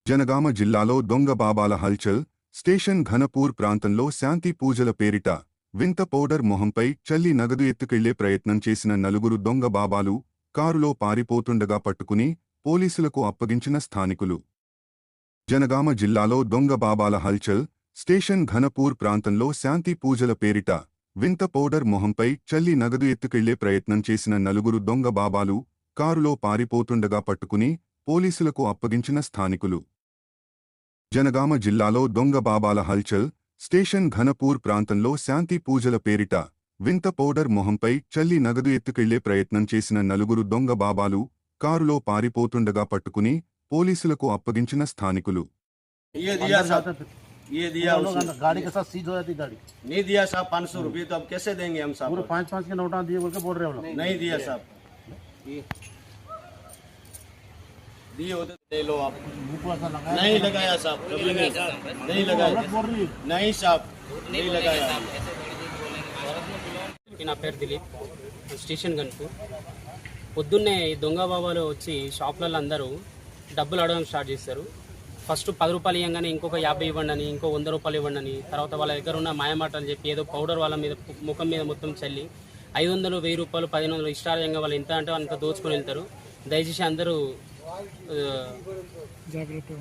జనగామ జిల్లాలో దొంగ బాబాల హల్చల్. స్టేషన్ ఘనపూర్ ప్రాంతంలో శాంతి పూజల పేరిట వింత పౌడర్ మొహంపై చల్లి నగదు ఎత్తుకెళ్లే ప్రయత్నం చేసిన నలుగురు దొంగ బాబాలు కారులో పారిపోతుండగా పట్టుకుని పోలీసులకు అప్పగించిన స్థానికులు. జనగామ జిల్లాలో దొంగ బాబాల హల్చల్. స్టేషన్ ఘనపూర్ ప్రాంతంలో శాంతి పూజల పేరిట వింత పౌడర్ మొహంపై చల్లి నగదు ఎత్తుకెళ్లే ప్రయత్నం చేసిన నలుగురు దొంగ బాబాలు కారులో పారిపోతుండగా పట్టుకుని పోలీసులకు అప్పగించిన స్థానికులు. జనగామ జిల్లాలో దొంగ బాబాల హల్చల్. స్టేషన్ ఘనపూర్ ప్రాంతంలో శాంతి పూజల పేరిట వింత పౌడర్ మొహంపై చల్లి నగదు ఎత్తుకెళ్లే ప్రయత్నం చేసిన నలుగురు దొంగ బాబాలు కారులో పారిపోతుండగా పట్టుకుని పోలీసులకు అప్పగించిన స్థానికులు. ये दिया गाड़ी के साथ सीज हो जाती गाड़ी नहीं दिया साहब 500 रुपये तो अब कैसे देंगे हम साहब? पूरे 5-5 के नोटा दिए बोल के बोल रहे हो नहीं दिया साहब दिए होते ले लो आप नहीं लगाया साहब नहीं लगाया नहीं साहब नहीं लगाया. నా పేరు దిలీప్, స్టేషన్ గన్పూర్. పొద్దున్నే దొంగ బాబాలు వచ్చి షాపులలో అందరూ డబ్బులు అడగడం స్టార్ట్ చేస్తారు. ఫస్ట్ 10 రూపాయలు ఇవ్వగానే ఇంకొక 50 ఇవ్వండి అని, ఇంకో 100 రూపాయలు ఇవ్వండి అని, తర్వాత వాళ్ళ దగ్గర ఉన్న మాయమాటలు చెప్పి ఏదో పౌడర్ వాళ్ళ మీద ముఖం మీద మొత్తం చల్లి 500, 1000 రూపాయలు, 1500 ఇష్టారంగా వాళ్ళు ఎంత అంటే అంత దోచుకొని వెళ్తారు. దయచేసి అందరూ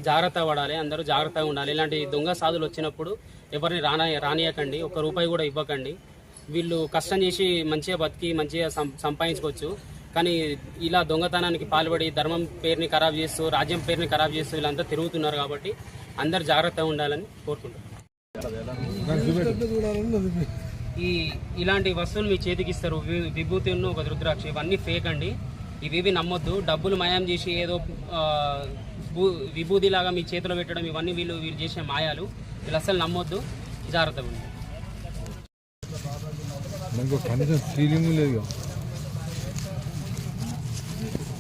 జాగ్రత్త పడాలి, అందరూ జాగ్రత్తగా ఉండాలి. ఇలాంటి దొంగ సాధులు వచ్చినప్పుడు ఎవరిని రానియకండి, 1 రూపాయి కూడా ఇవ్వకండి. వీళ్ళు కష్టం చేసి మంచిగా బతికి మంచిగా సంపాదించుకోవచ్చు. కానీ ఇలా దొంగతనానికి పాల్పడి ధర్మం పేరుని ఖరాబ్ చేస్తూ, రాజ్యం పేరుని ఖరాబ్ చేస్తూ వీళ్ళంతా తిరుగుతున్నారు. కాబట్టి అందరు జాగ్రత్తగా ఉండాలని కోరుకుంటున్నారు. ఇలాంటి వస్తువులు మీ చేతికి ఇస్తారు, విభూతి ఉన్న ఒక రుద్రాక్ష, ఇవన్నీ ఫేక్ అండి. ఇవేవి నమ్మొద్దు. డబ్బులు మాయం చేసి ఏదో విభూతిలాగా మీ చేతిలో పెట్టడం, ఇవన్నీ వీళ్ళు చేసే మాయాలు. వీళ్ళు అసలు నమ్మొద్దు, జాగ్రత్తగా ఉండాలి.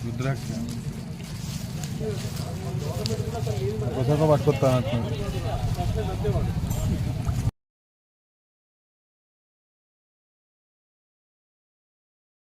రుద్రాక్ష పట్టుకొస్తా